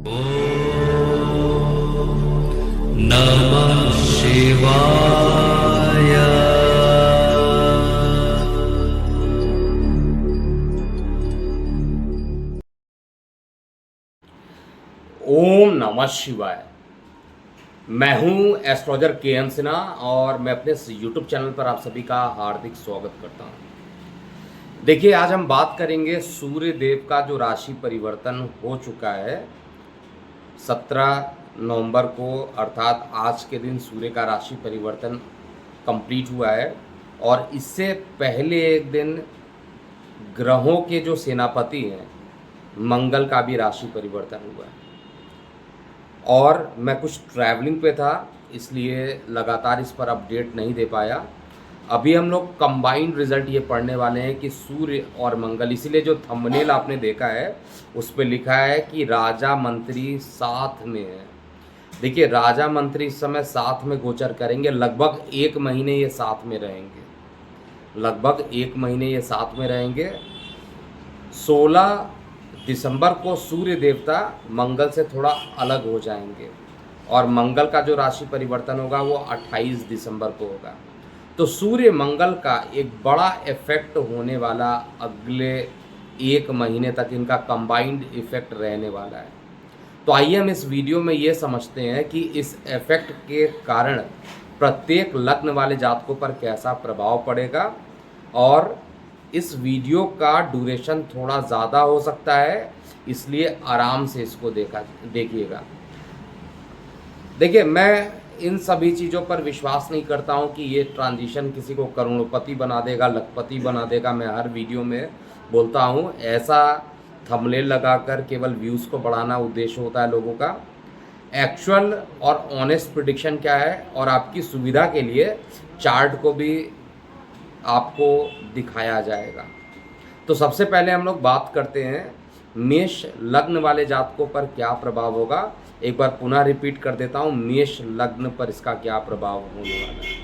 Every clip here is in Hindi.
नमः शिवाय। ओम नमः शिवाय। मैं हूं एस्ट्रोलॉजर के एम सिन्हा और मैं अपने यूट्यूब चैनल पर आप सभी का हार्दिक स्वागत करता हूं। देखिए, आज हम बात करेंगे सूर्य देव का जो राशि परिवर्तन हो चुका है 17 नवंबर को, अर्थात आज के दिन सूर्य का राशि परिवर्तन कंप्लीट हुआ है। और इससे पहले एक दिन ग्रहों के जो सेनापति हैं मंगल का भी राशि परिवर्तन हुआ है। और मैं कुछ ट्रैवलिंग पे था, इसलिए लगातार इस पर अपडेट नहीं दे पाया। अभी हम लोग कंबाइंड रिजल्ट ये पढ़ने वाले हैं कि सूर्य और मंगल, इसीलिए जो थंबनेल आपने देखा है उस पर लिखा है कि राजा मंत्री साथ में है। देखिए, राजा मंत्री इस समय साथ में गोचर करेंगे, लगभग 1 महीने ये साथ में रहेंगे, लगभग 1 महीने ये साथ में रहेंगे। 16 दिसंबर को सूर्य देवता मंगल से थोड़ा अलग हो जाएंगे और मंगल का जो राशि परिवर्तन होगा वो 28 दिसंबर को होगा। तो सूर्य मंगल का एक बड़ा इफेक्ट होने वाला, अगले 1 महीने तक इनका कंबाइंड इफेक्ट रहने वाला है। तो आइए हम इस वीडियो में ये समझते हैं कि इस इफेक्ट के कारण प्रत्येक लग्न वाले जातकों पर कैसा प्रभाव पड़ेगा। और इस वीडियो का ड्यूरेशन थोड़ा ज़्यादा हो सकता है, इसलिए आराम से इसको देखिएगा। देखिए, मैं इन सभी चीज़ों पर विश्वास नहीं करता हूँ कि ये ट्रांजिशन किसी को करोड़पति बना देगा, लखपति बना देगा। मैं हर वीडियो में बोलता हूँ, ऐसा थंबनेल लगाकर केवल व्यूज़ को बढ़ाना उद्देश्य होता है लोगों का। एक्चुअल और ऑनेस्ट प्रिडिक्शन क्या है, और आपकी सुविधा के लिए चार्ट को भी आपको दिखाया जाएगा। तो सबसे पहले हम लोग बात करते हैं मेष लग्न वाले जातकों पर क्या प्रभाव होगा। एक बार पुनः रिपीट कर देता हूँ, मेष लग्न पर इसका क्या प्रभाव होने वाला है।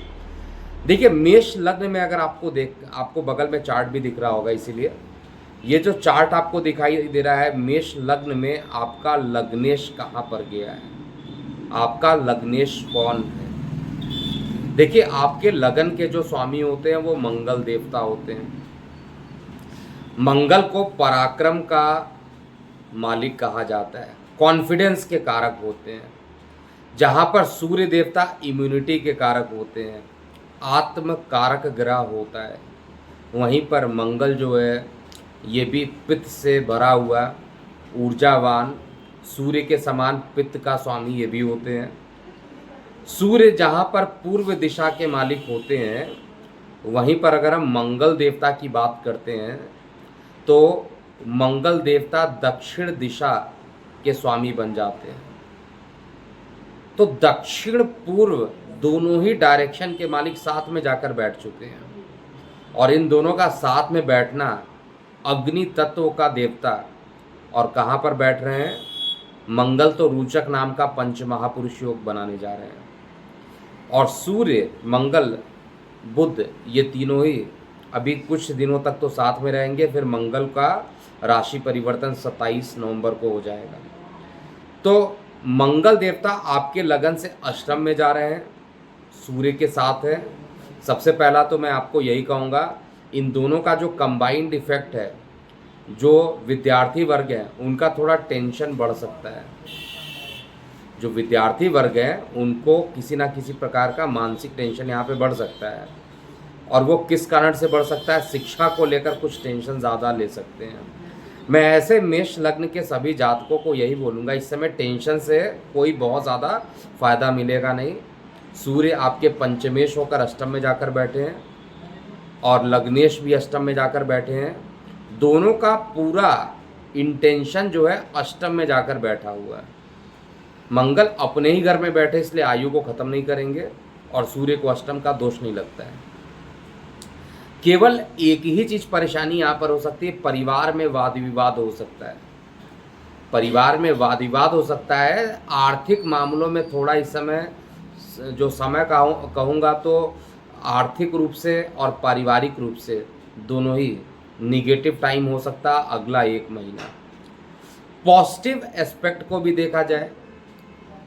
देखिए, मेष लग्न में अगर आपको बगल में चार्ट भी दिख रहा होगा, इसीलिए ये जो चार्ट आपको दिखाई दे रहा है, मेष लग्न में आपका लग्नेश कहाँ पर गया है, आपका लग्नेश कौन है। देखिए, आपके लगन के जो स्वामी होते हैं वो मंगल देवता होते हैं। मंगल को पराक्रम का मालिक कहा जाता है, कॉन्फिडेंस के कारक होते हैं। जहाँ पर सूर्य देवता इम्यूनिटी के कारक होते हैं, आत्म कारक ग्रह होता है, वहीं पर मंगल जो है ये भी पित्त से भरा हुआ, ऊर्जावान, सूर्य के समान पित्त का स्वामी ये भी होते हैं। सूर्य जहाँ पर पूर्व दिशा के मालिक होते हैं, वहीं पर अगर हम मंगल देवता की बात करते हैं तो मंगल देवता दक्षिण दिशा के स्वामी बन जाते हैं। तो दक्षिण पूर्व दोनों ही डायरेक्शन के मालिक साथ में जाकर बैठ चुके हैं, और इन दोनों का साथ में बैठना अग्नि तत्व का देवता, और कहाँ पर बैठ रहे हैं, मंगल तो रोचक नाम का पंच महापुरुष योग बनाने जा रहे हैं। और सूर्य, मंगल, बुध, ये तीनों ही अभी कुछ दिनों तक तो साथ में रहेंगे, फिर मंगल का राशि परिवर्तन 27 नवंबर को हो जाएगा। तो मंगल देवता आपके लगन से अष्टम में जा रहे हैं, सूर्य के साथ है। सबसे पहला तो मैं आपको यही कहूँगा, इन दोनों का जो कंबाइंड इफेक्ट है, जो विद्यार्थी वर्ग है उनका थोड़ा टेंशन बढ़ सकता है। जो विद्यार्थी वर्ग है उनको किसी ना किसी प्रकार का मानसिक टेंशन यहाँ पे बढ़ सकता है। और वो किस कारण से बढ़ सकता है, शिक्षा को लेकर कुछ टेंशन ज़्यादा ले सकते हैं। मैं ऐसे मेष लग्न के सभी जातकों को यही बोलूँगा, इस समय टेंशन से कोई बहुत ज़्यादा फायदा मिलेगा नहीं। सूर्य आपके पंचमेश होकर अष्टम में जाकर बैठे हैं और लग्नेश भी अष्टम में जाकर बैठे हैं। दोनों का पूरा इंटेंशन जो है अष्टम में जाकर बैठा हुआ है। मंगल अपने ही घर में बैठे, इसलिए आयु को ख़त्म नहीं करेंगे, और सूर्य को अष्टम का दोष नहीं लगता है। केवल एक ही चीज़ परेशानी यहाँ पर हो सकती है, परिवार में वाद विवाद हो सकता है। परिवार में वाद विवाद हो सकता है। आर्थिक मामलों में थोड़ा इस समय जो समय कहूँगा तो आर्थिक रूप से और पारिवारिक रूप से दोनों ही निगेटिव टाइम हो सकता है अगला 1 महीना। पॉजिटिव एस्पेक्ट को भी देखा जाए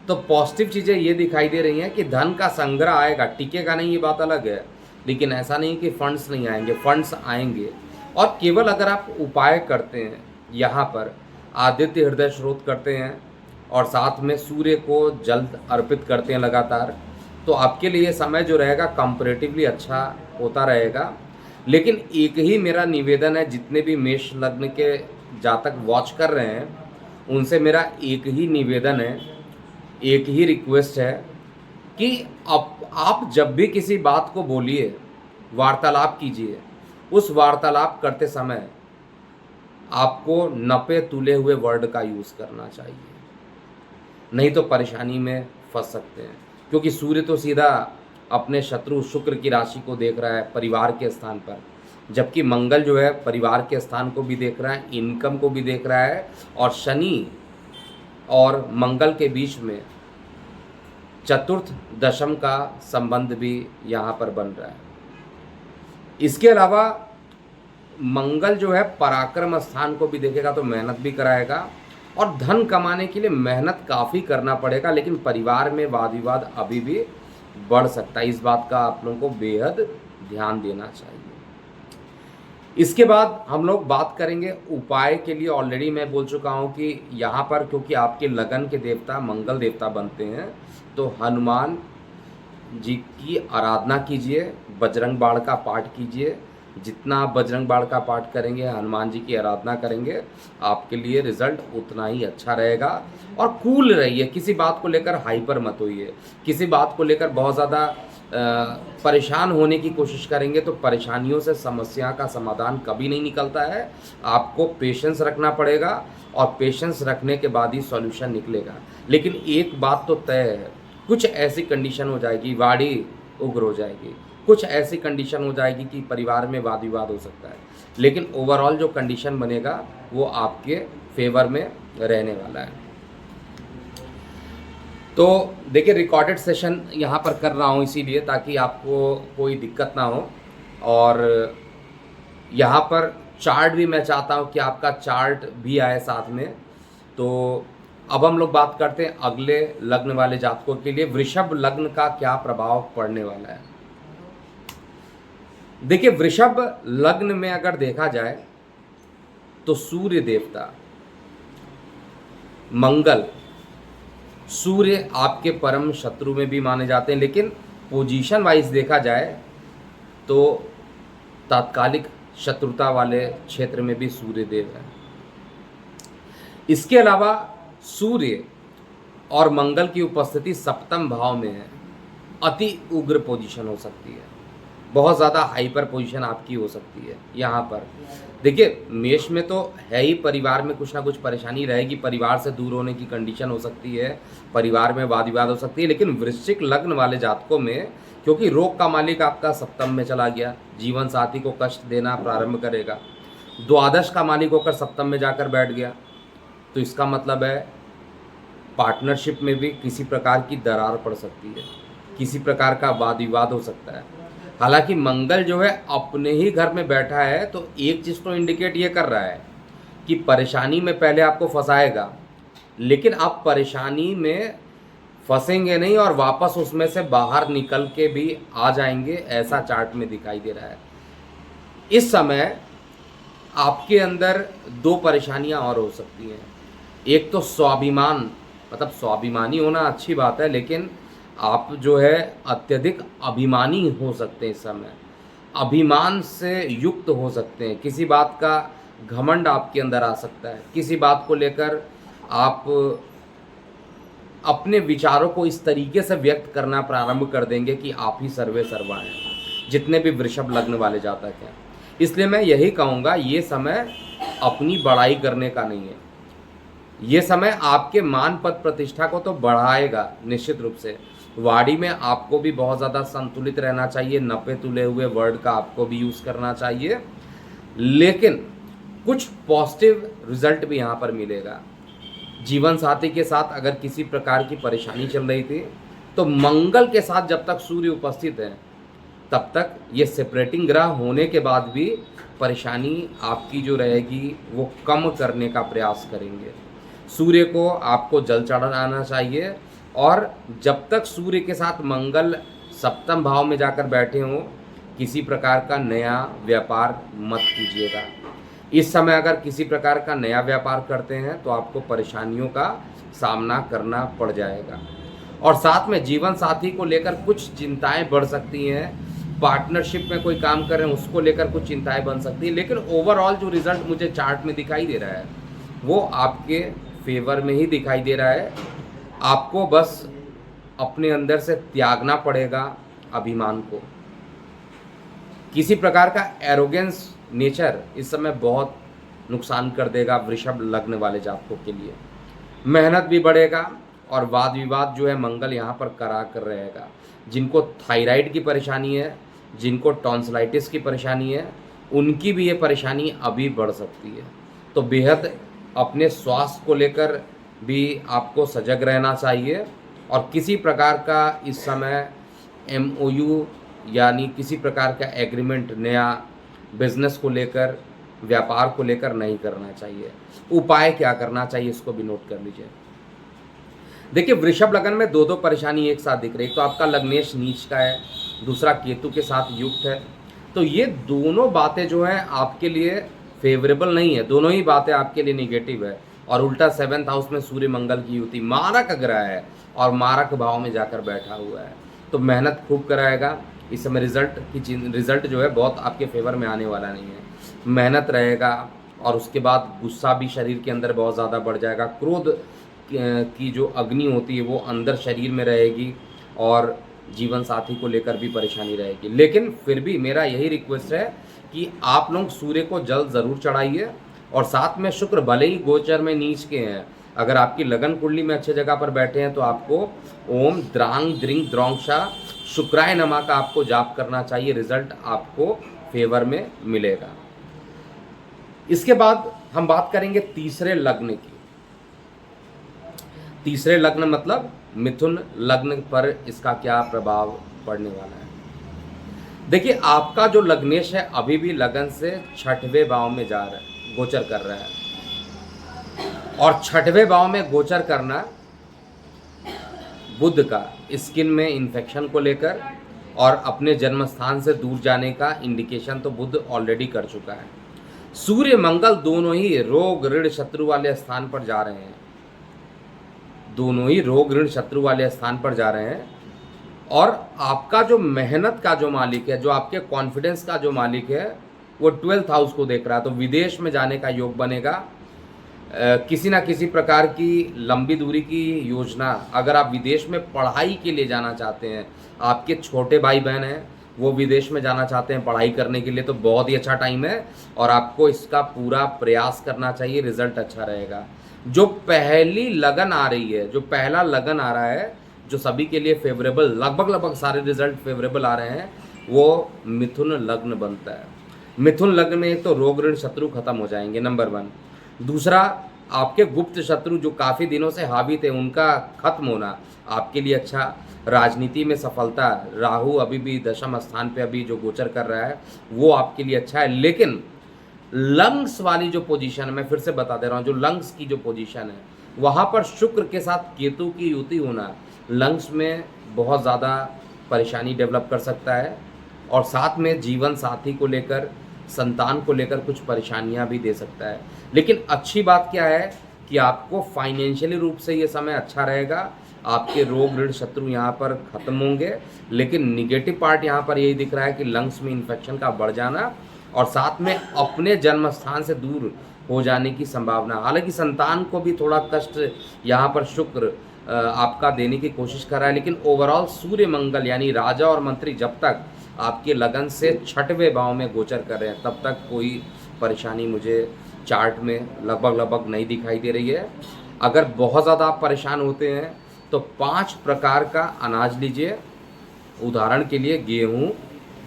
तो पॉजिटिव चीज़ें ये दिखाई दे रही हैं कि धन का संग्रह आएगा, टिकेगा नहीं ये बात अलग है, लेकिन ऐसा नहीं कि फंड्स नहीं आएंगे, फंड्स आएंगे। और केवल अगर आप उपाय करते हैं, यहाँ पर आदित्य हृदय स्रोत करते हैं और साथ में सूर्य को जल अर्पित करते हैं लगातार, तो आपके लिए समय जो रहेगा कंपैरेटिवली अच्छा होता रहेगा। लेकिन एक ही मेरा निवेदन है, जितने भी मेष लग्न के जातक वॉच कर रहे हैं उनसे मेरा एक ही निवेदन है, एक ही रिक्वेस्ट है कि अब आप जब भी किसी बात को बोलिए, वार्तालाप कीजिए, उस वार्तालाप करते समय आपको नपे तुले हुए वर्ड का यूज़ करना चाहिए, नहीं तो परेशानी में फंस सकते हैं। क्योंकि सूर्य तो सीधा अपने शत्रु शुक्र की राशि को देख रहा है परिवार के स्थान पर, जबकि मंगल जो है परिवार के स्थान को भी देख रहा है, इनकम को भी देख रहा है, और शनि और मंगल के बीच में चतुर्थ दशम का संबंध भी यहाँ पर बन रहा है। इसके अलावा मंगल जो है पराक्रम स्थान को भी देखेगा तो मेहनत भी कराएगा, और धन कमाने के लिए मेहनत काफ़ी करना पड़ेगा, लेकिन परिवार में वाद विवाद अभी भी बढ़ सकता है। इस बात का आप लोगों को बेहद ध्यान देना चाहिए। इसके बाद हम लोग बात करेंगे उपाय के लिए। ऑलरेडी मैं बोल चुका हूँ कि यहाँ पर क्योंकि आपके लगन के देवता मंगल देवता बनते हैं, तो हनुमान जी की आराधना कीजिए, बजरंग बाण का पाठ कीजिए। जितना आप बजरंग बाण का पाठ करेंगे, हनुमान जी की आराधना करेंगे, आपके लिए रिजल्ट उतना ही अच्छा रहेगा। और कूल रहिए, किसी बात को लेकर हाइपर मत होइए। किसी बात को लेकर बहुत ज़्यादा परेशान होने की कोशिश करेंगे तो परेशानियों से समस्या का समाधान कभी नहीं निकलता है। आपको पेशेंस रखना पड़ेगा, और पेशेंस रखने के बाद ही सॉल्यूशन निकलेगा। लेकिन एक बात तो तय है, कुछ ऐसी कंडीशन हो जाएगी, वाड़ी उग्र हो जाएगी, कुछ ऐसी कंडीशन हो जाएगी कि परिवार में वाद विवाद हो सकता है, लेकिन ओवरऑल जो कंडीशन बनेगा वो आपके फेवर में रहने वाला है। तो देखिए, रिकॉर्डेड सेशन यहाँ पर कर रहा हूँ इसीलिए ताकि आपको कोई दिक्कत ना हो। और यहाँ पर चार्ट भी मैं चाहता हूँ कि आपका चार्ट भी आए साथ में। तो अब हम लोग बात करते हैं अगले लग्न वाले जातकों के लिए वृषभ लग्न का क्या प्रभाव पड़ने वाला है। देखिए, वृषभ लग्न में अगर देखा जाए तो सूर्य देवता मंगल, सूर्य आपके परम शत्रु में भी माने जाते हैं, लेकिन पोजीशन वाइज देखा जाए तो तात्कालिक शत्रुता वाले क्षेत्र में भी सूर्य देव है। इसके अलावा सूर्य और मंगल की उपस्थिति सप्तम भाव में है, अति उग्र पोजीशन हो सकती है, बहुत ज़्यादा हाइपर पोजीशन आपकी हो सकती है। यहाँ पर देखिए, मेष में तो है ही, परिवार में कुछ ना कुछ परेशानी रहेगी, परिवार से दूर होने की कंडीशन हो सकती है, परिवार में वाद विवाद हो सकती है। लेकिन वृश्चिक लग्न वाले जातकों में क्योंकि रोग का मालिक आपका सप्तम में चला गया, जीवन साथी को कष्ट देना प्रारंभ करेगा, द्वादश का मालिक होकर सप्तम में जाकर बैठ गया, तो इसका मतलब है पार्टनरशिप में भी किसी प्रकार की दरार पड़ सकती है, किसी प्रकार का वाद विवाद हो सकता है। हालांकि मंगल जो है अपने ही घर में बैठा है, तो एक चीज़ तो इंडिकेट ये कर रहा है कि परेशानी में पहले आपको फंसाएगा, लेकिन आप परेशानी में फंसेंगे नहीं और वापस उसमें से बाहर निकल के भी आ जाएंगे, ऐसा चार्ट में दिखाई दे रहा है। इस समय आपके अंदर दो परेशानियां और हो सकती हैं। एक तो स्वाभिमान, मतलब स्वाभिमानी होना अच्छी बात है, लेकिन आप जो है अत्यधिक अभिमानी हो सकते हैं। इस समय अभिमान से युक्त हो सकते हैं, किसी बात का घमंड आपके अंदर आ सकता है, किसी बात को लेकर आप अपने विचारों को इस तरीके से व्यक्त करना प्रारंभ कर देंगे कि आप ही सर्वे सर्वा हैं, जितने भी वृषभ लग्न वाले जातक हैं। इसलिए मैं यही कहूँगा, ये समय अपनी बड़ाई करने का नहीं है, ये समय आपके मान पद प्रतिष्ठा को तो बढ़ाएगा निश्चित रूप से। वाणी में आपको भी बहुत ज़्यादा संतुलित रहना चाहिए, नपे तुले हुए वर्ड का आपको भी यूज़ करना चाहिए, लेकिन कुछ पॉजिटिव रिजल्ट भी यहाँ पर मिलेगा। जीवन साथी के साथ अगर किसी प्रकार की परेशानी चल रही थी, तो मंगल के साथ जब तक सूर्य उपस्थित है तब तक ये सेपरेटिंग ग्रह होने के बाद भी परेशानी आपकी जो रहेगी वो कम करने का प्रयास करेंगे। सूर्य को आपको जल चढ़ाना चाहिए। और जब तक सूर्य के साथ मंगल सप्तम भाव में जाकर बैठे हों, किसी प्रकार का नया व्यापार मत कीजिएगा। इस समय अगर किसी प्रकार का नया व्यापार करते हैं तो आपको परेशानियों का सामना करना पड़ जाएगा। और साथ में जीवन साथी को लेकर कुछ चिंताएं बढ़ सकती हैं। पार्टनरशिप में कोई काम कर रहे हैं उसको लेकर कुछ चिंताएं बन सकती हैं, लेकिन ओवरऑल जो रिजल्ट मुझे चार्ट में दिखाई दे रहा है वो आपके फेवर में ही दिखाई दे रहा है। आपको बस अपने अंदर से त्यागना पड़ेगा अभिमान को। किसी प्रकार का एरोगेंस नेचर इस समय बहुत नुकसान कर देगा वृषभ लग्न वाले जातकों के लिए। मेहनत भी बढ़ेगा और वाद विवाद जो है मंगल यहाँ पर करा कर रहेगा। जिनको थायराइड की परेशानी है, जिनको टॉन्सिलाइटिस की परेशानी है, उनकी भी ये परेशानी अभी बढ़ सकती है। तो बेहद अपने स्वास्थ्य को लेकर भी आपको सजग रहना चाहिए। और किसी प्रकार का इस समय MOU यानी किसी प्रकार का एग्रीमेंट नया बिजनेस को लेकर, व्यापार को लेकर नहीं करना चाहिए। उपाय क्या करना चाहिए इसको भी नोट कर लीजिए। देखिए, वृषभ लगन में दो दो परेशानी एक साथ दिख रही है। तो आपका लग्नेश नीच का है, दूसरा केतु के साथ युक्त है। तो ये दोनों बातें जो हैं आपके लिए फेवरेबल नहीं है, दोनों ही बातें आपके लिए निगेटिव है। और उल्टा 7th हाउस में सूर्य मंगल की युति मारक ग्रह है और मारक भाव में जाकर बैठा हुआ है। तो मेहनत खूब कराएगा। इस समय रिजल्ट जो है बहुत आपके फेवर में आने वाला नहीं है। मेहनत रहेगा और उसके बाद गुस्सा भी शरीर के अंदर बहुत ज़्यादा बढ़ जाएगा। क्रोध की जो अग्नि होती है वो अंदर शरीर में रहेगी और जीवन साथी को लेकर भी परेशानी रहेगी। लेकिन फिर भी मेरा यही रिक्वेस्ट है कि आप लोग सूर्य को जल ज़रूर चढ़ाइए। और साथ में शुक्र भले ही गोचर में नीच के हैं, अगर आपकी लगन कुंडली में अच्छे जगह पर बैठे हैं तो आपको ओम द्रांग द्रिंग द्रोंगशा शुक्राय नमा का आपको जाप करना चाहिए। रिजल्ट आपको फेवर में मिलेगा। इसके बाद हम बात करेंगे तीसरे लग्न की। तीसरे लग्न मतलब मिथुन लग्न पर इसका क्या प्रभाव पड़ने वाला है। देखिए, आपका जो लग्नेश है अभी भी लगन से 6वें भाव में जा रहा है, गोचर कर रहा है। और 6वें भाव में गोचर करना बुध का स्किन में इन्फेक्शन को लेकर और अपने जन्म स्थान से दूर जाने का इंडिकेशन तो बुध ऑलरेडी कर चुका है। सूर्य मंगल दोनों ही रोग ऋण शत्रु वाले स्थान पर जा रहे हैं, दोनों ही रोग ऋण शत्रु वाले स्थान पर जा रहे हैं। और आपका जो मेहनत का जो मालिक है, जो आपके कॉन्फिडेंस का जो मालिक है, वो 12th हाउस को देख रहा है। तो विदेश में जाने का योग बनेगा। किसी ना किसी प्रकार की लंबी दूरी की योजना, अगर आप विदेश में पढ़ाई के लिए जाना चाहते हैं, आपके छोटे भाई बहन हैं वो विदेश में जाना चाहते हैं पढ़ाई करने के लिए, तो बहुत ही अच्छा टाइम है और आपको इसका पूरा प्रयास करना चाहिए। रिजल्ट अच्छा रहेगा। जो पहली लगन आ रही है, जो पहला लगन आ रहा है, जो सभी के लिए फेवरेबल, लगभग सारे रिजल्ट फेवरेबल आ रहे हैं, वो मिथुन लग्न बनता है। मिथुन लग्न में एक तो रोग ऋण शत्रु खत्म हो जाएंगे, नंबर 1। दूसरा, आपके गुप्त शत्रु जो काफ़ी दिनों से हावी थे उनका खत्म होना आपके लिए अच्छा। राजनीति में सफलता, राहु अभी भी दशम स्थान पे अभी जो गोचर कर रहा है वो आपके लिए अच्छा है। लेकिन लंग्स वाली जो पोजीशन, मैं फिर से बता दे रहा हूँ, जो लंग्स की जो पोजीशन है वहाँ पर शुक्र के साथ केतु की युति होना लंग्स में बहुत ज़्यादा परेशानी डेवलप कर सकता है। और साथ में जीवन साथी को लेकर, संतान को लेकर कुछ परेशानियां भी दे सकता है। लेकिन अच्छी बात क्या है कि आपको फाइनेंशियली रूप से ये समय अच्छा रहेगा। आपके रोग ऋण शत्रु यहाँ पर खत्म होंगे। लेकिन निगेटिव पार्ट यहाँ पर यही दिख रहा है कि लंग्स में इन्फेक्शन का बढ़ जाना और साथ में अपने जन्म स्थान से दूर हो जाने की संभावना। हालांकि संतान को भी थोड़ा कष्ट यहाँ पर शुक्र आपका देने की कोशिश कर रहा है। लेकिन ओवरऑल सूर्य मंगल यानी राजा और मंत्री जब तक आपके लगन से 6वें भाव में गोचर कर रहे हैं तब तक कोई परेशानी मुझे चार्ट में लगभग नहीं दिखाई दे रही है। अगर बहुत ज़्यादा आप परेशान होते हैं तो 5 प्रकार का अनाज लीजिए। उदाहरण के लिए गेहूँ,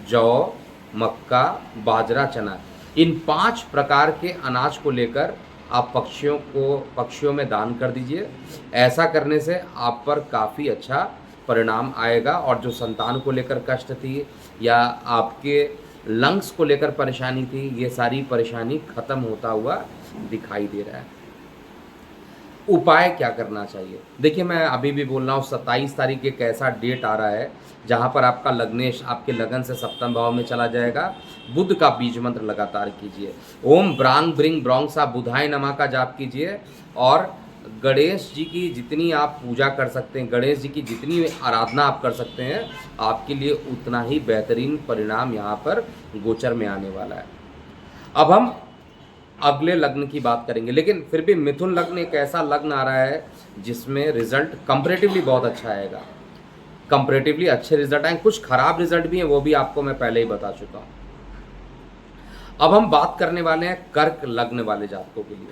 जौ, मक्का, बाजरा, चना, इन 5 प्रकार के अनाज को लेकर आप पक्षियों में दान कर दीजिए। ऐसा करने से आप पर काफ़ी अच्छा परिणाम आएगा। और जो संतान को लेकर कष्ट थी या आपके लंग्स को लेकर परेशानी थी, ये सारी परेशानी खत्म होता हुआ दिखाई दे रहा है। उपाय क्या करना चाहिए? देखिए, मैं अभी भी बोल रहा हूँ 27 तारीख एक ऐसा डेट आ रहा है जहाँ पर आपका लग्नेश आपके लगन से सप्तम भाव में चला जाएगा। बुध का बीज मंत्र लगातार कीजिए। ओम ब्रांग ब्रिंग ब्रोंग सा बुधाय नमः का जाप कीजिए और गणेश जी की जितनी आप पूजा कर सकते हैं, गणेश जी की जितनी आराधना आप कर सकते हैं, आपके लिए उतना ही बेहतरीन परिणाम यहाँ पर गोचर में आने वाला है। अब हम अगले लग्न की बात करेंगे, लेकिन फिर भी मिथुन लग्न एक ऐसा लग्न आ रहा है जिसमें रिजल्ट कंपैरेटिवली बहुत अच्छा आएगा। कंपैरेटिवली अच्छे रिजल्ट आएंगे, कुछ खराब रिजल्ट भी हैं, वो भी आपको मैं पहले ही बता चुका हूँ। अब हम बात करने वाले हैं कर्क लग्न वाले जातकों के लिए।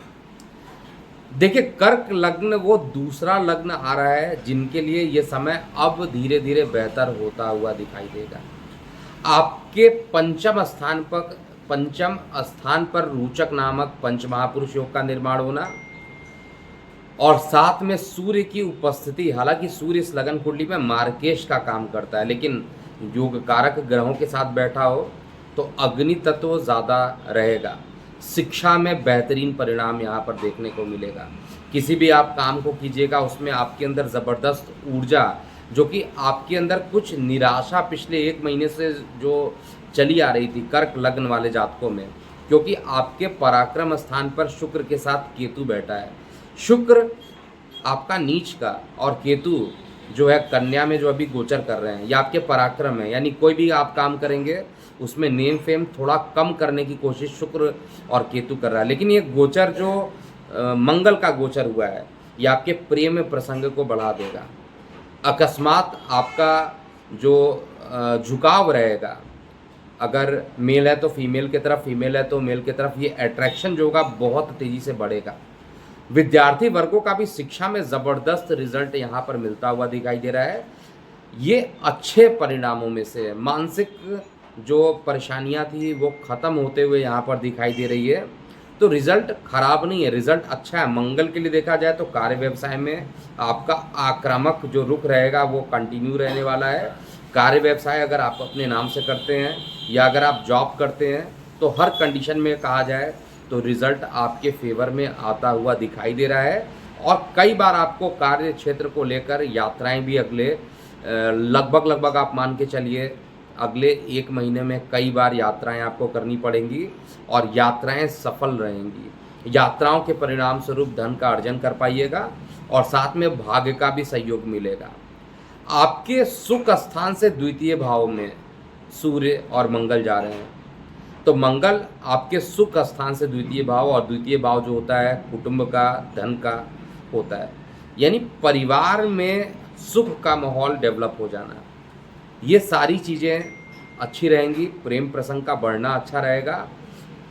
देखिए, कर्क लग्न वो दूसरा लग्न आ रहा है जिनके लिए ये समय अब धीरे धीरे बेहतर होता हुआ दिखाई देगा। आपके पंचम स्थान पर रोचक नामक पंच महापुरुष योग का निर्माण होना और साथ में सूर्य की उपस्थिति। हालांकि सूर्य इस लगन कुंडली में मार्केश का काम करता है, लेकिन योग कारक ग्रहों के साथ बैठा हो तो अग्नि तत्व ज़्यादा रहेगा। शिक्षा में बेहतरीन परिणाम यहाँ पर देखने को मिलेगा। किसी भी आप काम को कीजिएगा उसमें आपके अंदर ज़बरदस्त ऊर्जा, जो कि आपके अंदर कुछ निराशा पिछले 1 महीने से जो चली आ रही थी कर्क लग्न वाले जातकों में, क्योंकि आपके पराक्रम स्थान पर शुक्र के साथ केतु बैठा है। शुक्र आपका नीच का और केतु जो है कन्या में जो अभी गोचर कर रहे हैं, ये आपके पराक्रम है। यानी कोई भी आप काम करेंगे उसमें नेम फेम थोड़ा कम करने की कोशिश शुक्र और केतु कर रहा है। लेकिन ये गोचर जो मंगल का गोचर हुआ है, ये आपके प्रेम प्रसंग को बढ़ा देगा। अकस्मात आपका जो झुकाव रहेगा, अगर मेल है तो फीमेल की तरफ, फीमेल है तो मेल की तरफ, ये अट्रैक्शन जो होगा बहुत तेज़ी से बढ़ेगा। विद्यार्थी वर्गों का भी शिक्षा में ज़बरदस्त रिजल्ट यहाँ पर मिलता हुआ दिखाई दे रहा है। ये अच्छे परिणामों में से मानसिक जो परेशानियाँ थी वो ख़त्म होते हुए यहाँ पर दिखाई दे रही है। तो रिजल्ट खराब नहीं है, रिजल्ट अच्छा है। मंगल के लिए देखा जाए तो कार्य व्यवसाय में आपका आक्रामक जो रुख रहेगा वो कंटिन्यू रहने वाला है। कार्य व्यवसाय अगर आप अपने नाम से करते हैं या अगर आप जॉब करते हैं तो हर कंडीशन में कहा जाए तो रिजल्ट आपके फेवर में आता हुआ दिखाई दे रहा है। और कई बार आपको कार्य क्षेत्र को लेकर यात्राएं भी अगले लगभग आप मान के चलिए अगले 1 महीने में कई बार यात्राएं आपको करनी पड़ेंगी और यात्राएं सफल रहेंगी। यात्राओं के परिणाम स्वरूप धन का अर्जन कर पाइएगा और साथ में भाग्य का भी सहयोग मिलेगा। आपके सुख स्थान से द्वितीय भाव में सूर्य और मंगल जा रहे हैं, तो मंगल आपके सुख स्थान से द्वितीय भाव, और द्वितीय भाव जो होता है कुटुंब का, धन का होता है, यानी परिवार में सुख का माहौल डेवलप हो जाना। ये सारी चीज़ें अच्छी रहेंगी। प्रेम प्रसंग का बढ़ना अच्छा रहेगा।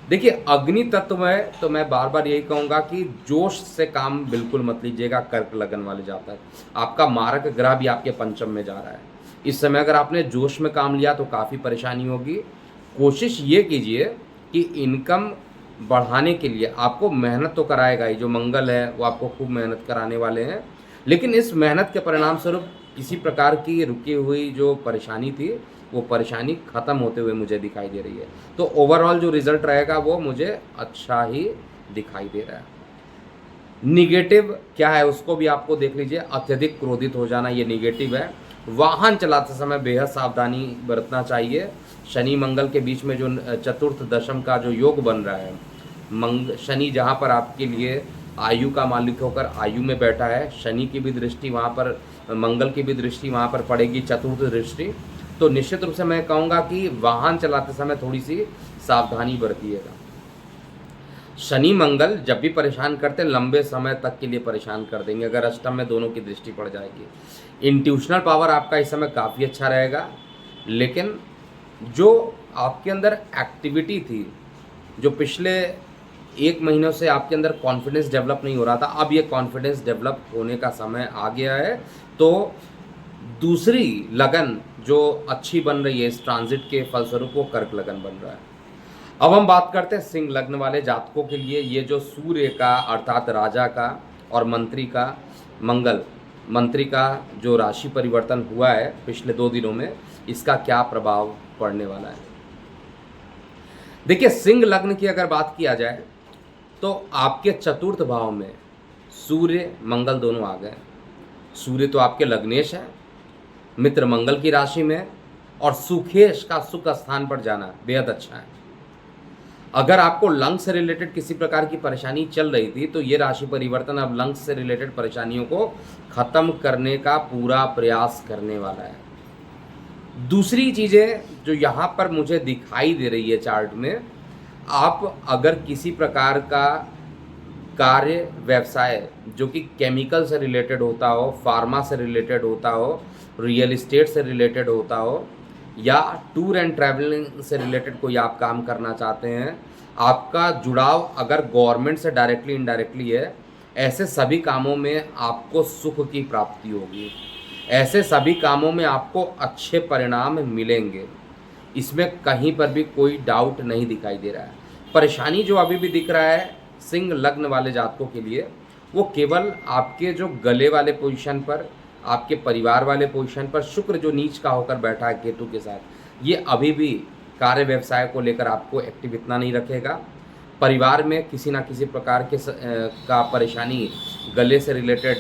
देखिए, अग्नि तत्व में तो मैं बार बार यही कहूँगा कि जोश से काम बिल्कुल मत लीजिएगा। कर्क लगन वाले जातक, आपका मारक ग्रह भी आपके पंचम में जा रहा है। इस समय अगर आपने जोश में काम लिया तो काफ़ी परेशानी होगी। कोशिश ये कीजिए कि इनकम बढ़ाने के लिए आपको मेहनत तो कराएगा ही, जो मंगल है वो आपको खूब मेहनत कराने वाले हैं, लेकिन इस मेहनत के परिणाम स्वरूप किसी प्रकार की रुकी हुई जो परेशानी थी वो परेशानी ख़त्म होते हुए मुझे दिखाई दे रही है। तो ओवरऑल जो रिज़ल्ट रहेगा वो मुझे अच्छा ही दिखाई दे रहा है। निगेटिव क्या है उसको भी आपको देख लीजिए। अत्यधिक क्रोधित हो जाना ये निगेटिव है। वाहन चलाते समय बेहद सावधानी बरतना चाहिए। शनि मंगल के बीच में जो चतुर्थ दशम का जो योग बन रहा है, शनि जहाँ पर आपके लिए आयु का मालिक होकर आयु में बैठा है, शनि की भी दृष्टि वहाँ पर, मंगल की भी दृष्टि वहाँ पर पड़ेगी, चतुर्थ दृष्टि। तो निश्चित रूप से मैं कहूँगा कि वाहन चलाते समय थोड़ी सी सावधानी बरतिएगा। शनि मंगल जब भी परेशान करते हैं लंबे समय तक के लिए परेशान कर देंगे अगर अष्टम में दोनों की दृष्टि पड़ जाएगी। इंट्यूशनल पावर आपका इस समय काफ़ी अच्छा रहेगा, लेकिन जो आपके अंदर एक्टिविटी थी, जो पिछले 1 महीनों से आपके अंदर कॉन्फिडेंस डेवलप नहीं हो रहा था, अब ये कॉन्फिडेंस डेवलप होने का समय आ गया है। तो दूसरी लगन जो अच्छी बन रही है इस ट्रांजिट के फलस्वरूप वो कर्क लगन बन रहा है। अब हम बात करते हैं सिंह लग्न वाले जातकों के लिए। ये जो सूर्य का अर्थात राजा का और मंत्री का मंत्री का जो राशि परिवर्तन हुआ है पिछले 2 दिनों में, इसका क्या प्रभाव पड़ने वाला है। देखिए, सिंह लग्न की अगर बात किया जाए तो आपके चतुर्थ भाव में सूर्य मंगल दोनों आ गए। सूर्य तो आपके लग्नेश है, मित्र मंगल की राशि में है, और सुखेश का सुख स्थान पर जाना बेहद अच्छा है। अगर आपको लंग्स से रिलेटेड किसी प्रकार की परेशानी चल रही थी तो ये राशि परिवर्तन अब लंग्स से रिलेटेड परेशानियों को खत्म करने का पूरा प्रयास करने वाला है। दूसरी चीज़ें जो यहाँ पर मुझे दिखाई दे रही है चार्ट में, आप अगर किसी प्रकार का कार्य व्यवसाय जो कि केमिकल से रिलेटेड होता हो, फार्मा से रिलेटेड होता हो, रियल एस्टेट से रिलेटेड होता हो, या टूर एंड ट्रैवलिंग से रिलेटेड कोई आप काम करना चाहते हैं, आपका जुड़ाव अगर गवर्नमेंट से डायरेक्टली इनडायरेक्टली है, ऐसे सभी कामों में आपको सुख की प्राप्ति होगी। ऐसे सभी कामों में आपको अच्छे परिणाम मिलेंगे। इसमें कहीं पर भी कोई डाउट नहीं दिखाई दे रहा है। परेशानी जो अभी भी दिख रहा है सिंह लग्न वाले जातकों के लिए, वो केवल आपके जो गले वाले पोजीशन पर, आपके परिवार वाले पोजीशन पर शुक्र जो नीच का होकर बैठा है केतु के साथ, ये अभी भी कार्य व्यवसाय को लेकर आपको एक्टिव इतना नहीं रखेगा। परिवार में किसी ना किसी प्रकार के का परेशानी गले से रिलेटेड,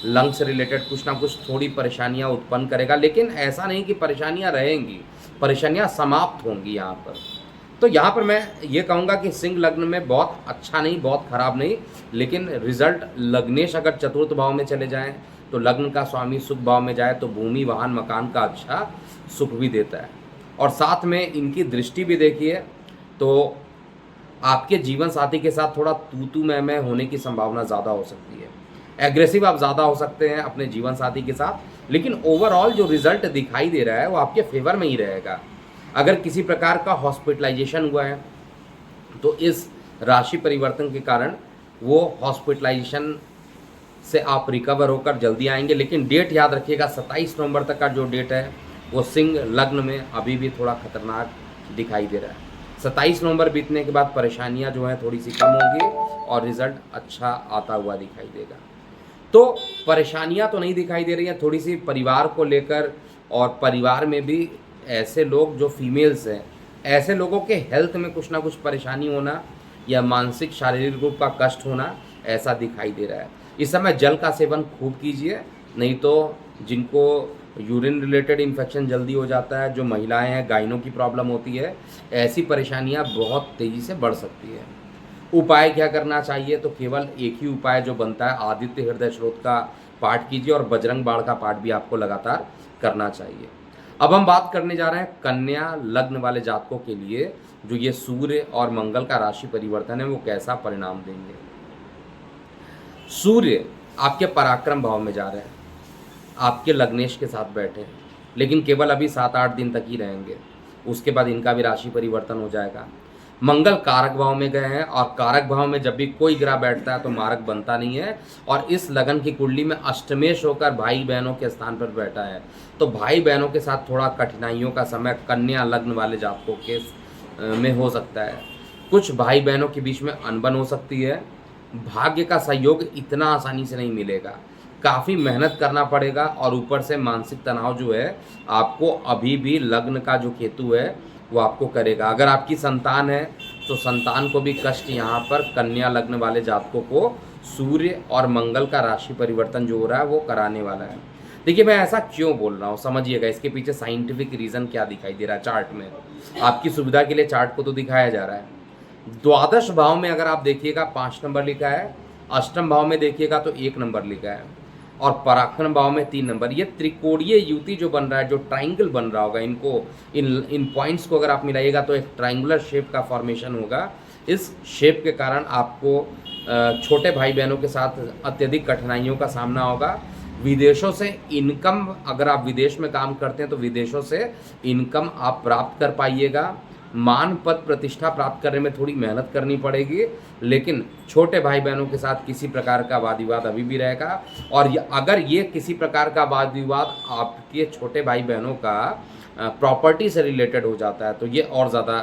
लंग से रिलेटेड कुछ ना कुछ थोड़ी परेशानियां उत्पन्न करेगा, लेकिन ऐसा नहीं कि परेशानियां रहेंगी, परेशानियां समाप्त होंगी यहाँ पर। तो यहाँ पर मैं ये कहूँगा कि सिंह लग्न में बहुत अच्छा नहीं, बहुत खराब नहीं, लेकिन रिजल्ट लग्नेश अगर चतुर्थ भाव में चले जाएं तो लग्न का स्वामी सुख भाव में जाए तो भूमि वाहन मकान का अच्छा सुख भी देता है। और साथ में इनकी दृष्टि भी देखिए तो आपके जीवन साथी के साथ थोड़ा तू मैं होने की संभावना ज़्यादा हो सकती है। एग्रेसिव आप ज़्यादा हो सकते हैं अपने जीवन साथी के साथ, लेकिन ओवरऑल जो रिजल्ट दिखाई दे रहा है वो आपके फेवर में ही रहेगा। अगर किसी प्रकार का हॉस्पिटलाइजेशन हुआ है तो इस राशि परिवर्तन के कारण वो हॉस्पिटलाइजेशन से आप रिकवर होकर जल्दी आएंगे। लेकिन डेट याद रखिएगा, 27 नवंबर तक का जो डेट है वो सिंह लग्न में अभी भी थोड़ा खतरनाक दिखाई दे रहा है। 27 नवंबर बीतने के बाद परेशानियां जो हैं थोड़ी सी कम होंगी और रिजल्ट अच्छा आता हुआ दिखाई देगा। तो परेशानियां तो नहीं दिखाई दे रही हैं, थोड़ी सी परिवार को लेकर, और परिवार में भी ऐसे लोग जो फीमेल्स हैं, ऐसे लोगों के हेल्थ में कुछ ना कुछ परेशानी होना या मानसिक शारीरिक रूप का कष्ट होना ऐसा दिखाई दे रहा है। इस समय जल का सेवन खूब कीजिए, नहीं तो जिनको यूरिन रिलेटेड इन्फेक्शन जल्दी हो जाता है, जो महिलाएं हैं गाइनों की प्रॉब्लम होती है, ऐसी परेशानियां बहुत तेज़ी से बढ़ सकती है। उपाय क्या करना चाहिए, तो केवल एक ही उपाय जो बनता है, आदित्य हृदय स्रोत का पाठ कीजिए और बजरंग बाण का पाठ भी आपको लगातार करना चाहिए। अब हम बात करने जा रहे हैं कन्या लग्न वाले जातकों के लिए जो ये सूर्य और मंगल का राशि परिवर्तन है वो कैसा परिणाम देंगे। सूर्य आपके पराक्रम भाव में जा रहे हैं, आपके लग्नेश के साथ बैठे हैं, लेकिन केवल अभी 7-8 दिन तक ही रहेंगे, उसके बाद इनका भी राशि परिवर्तन हो जाएगा। मंगल कारक भाव में गए हैं, और कारक भाव में जब भी कोई ग्रह बैठता है तो मारक बनता नहीं है, और इस लगन की कुंडली में अष्टमेश होकर भाई बहनों के स्थान पर बैठा है, तो भाई बहनों के साथ थोड़ा कठिनाइयों का समय कन्या लग्न वाले जातकों के में हो सकता है। कुछ भाई बहनों के बीच में अनबन हो सकती है। भाग्य का सहयोग इतना आसानी से नहीं मिलेगा, काफ़ी मेहनत करना पड़ेगा, और ऊपर से मानसिक तनाव जो है आपको अभी भी लग्न का जो केतु है वो आपको करेगा। अगर आपकी संतान है तो संतान को भी कष्ट यहाँ पर कन्या लग्न वाले जातकों को सूर्य और मंगल का राशि परिवर्तन जो हो रहा है वो कराने वाला है। देखिए मैं ऐसा क्यों बोल रहा हूँ, समझिएगा इसके पीछे साइंटिफिक रीज़न क्या दिखाई दे रहा है चार्ट में। आपकी सुविधा के लिए चार्ट को तो दिखाया जा रहा है। द्वादश भाव में अगर आप देखिएगा 5 नंबर लिखा है, अष्टम भाव में देखिएगा तो 1 नंबर लिखा है, और पराक्रम भाव में 3 नंबर। ये त्रिकोणीय युति जो बन रहा है, जो ट्राइंगल बन रहा होगा, इनको इन पॉइंट्स को अगर आप मिलाइएगा तो एक ट्राइंगुलर शेप का फॉर्मेशन होगा। इस शेप के कारण आपको छोटे भाई बहनों के साथ अत्यधिक कठिनाइयों का सामना होगा। विदेशों से इनकम, अगर आप विदेश में काम करते हैं तो विदेशों से इनकम आप प्राप्त कर पाइएगा। मान पद प्रतिष्ठा प्राप्त करने में थोड़ी मेहनत करनी पड़ेगी, लेकिन छोटे भाई बहनों के साथ किसी प्रकार का वाद विवाद अभी भी रहेगा। और अगर ये किसी प्रकार का वाद विवाद आपके छोटे भाई बहनों का प्रॉपर्टी से रिलेटेड हो जाता है तो ये और ज़्यादा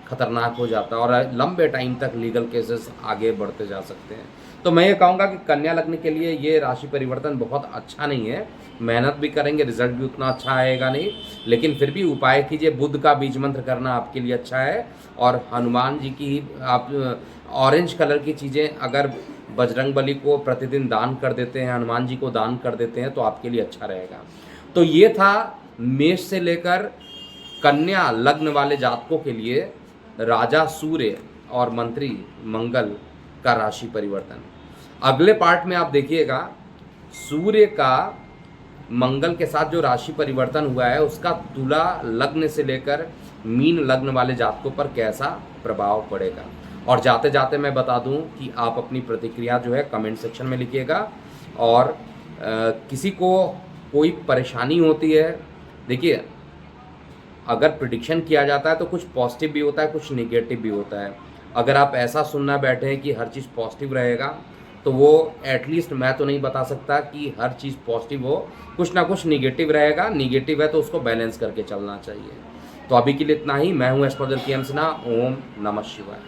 खतरनाक हो जाता है, और लंबे टाइम तक लीगल केसेस आगे बढ़ते जा सकते हैं। तो मैं ये कहूँगा कि कन्या लग्न के लिए ये राशि परिवर्तन बहुत अच्छा नहीं है। मेहनत भी करेंगे, रिजल्ट भी उतना अच्छा आएगा नहीं, लेकिन फिर भी उपाय कीजिए। बुध का बीज मंत्र करना आपके लिए अच्छा है, और हनुमान जी की आप ऑरेंज कलर की चीज़ें अगर बजरंगबली को प्रतिदिन दान कर देते हैं, हनुमान जी को दान कर देते हैं, तो आपके लिए अच्छा रहेगा। तो ये था मेष से लेकर कन्या लग्न वाले जातकों के लिए राजा सूर्य और मंत्री मंगल का राशि परिवर्तन। अगले पार्ट में आप देखिएगा सूर्य का मंगल के साथ जो राशि परिवर्तन हुआ है उसका तुला लग्न से लेकर मीन लग्न वाले जातकों पर कैसा प्रभाव पड़ेगा। और जाते जाते मैं बता दूं कि आप अपनी प्रतिक्रिया जो है कमेंट सेक्शन में लिखिएगा। और किसी को कोई परेशानी होती है, देखिए अगर प्रिडिक्शन किया जाता है तो कुछ पॉजिटिव भी होता है, कुछ निगेटिव भी होता है। अगर आप ऐसा सुनना बैठे हैं कि हर चीज़ पॉजिटिव रहेगा, तो वो एटलीस्ट मैं तो नहीं बता सकता कि हर चीज़ पॉजिटिव हो, कुछ ना कुछ निगेटिव रहेगा। निगेटिव है तो उसको बैलेंस करके चलना चाहिए। तो अभी के लिए इतना ही। मैं हूँ एस्ट्रोलॉजर के एम सिन्हा। ओम नमः शिवाय।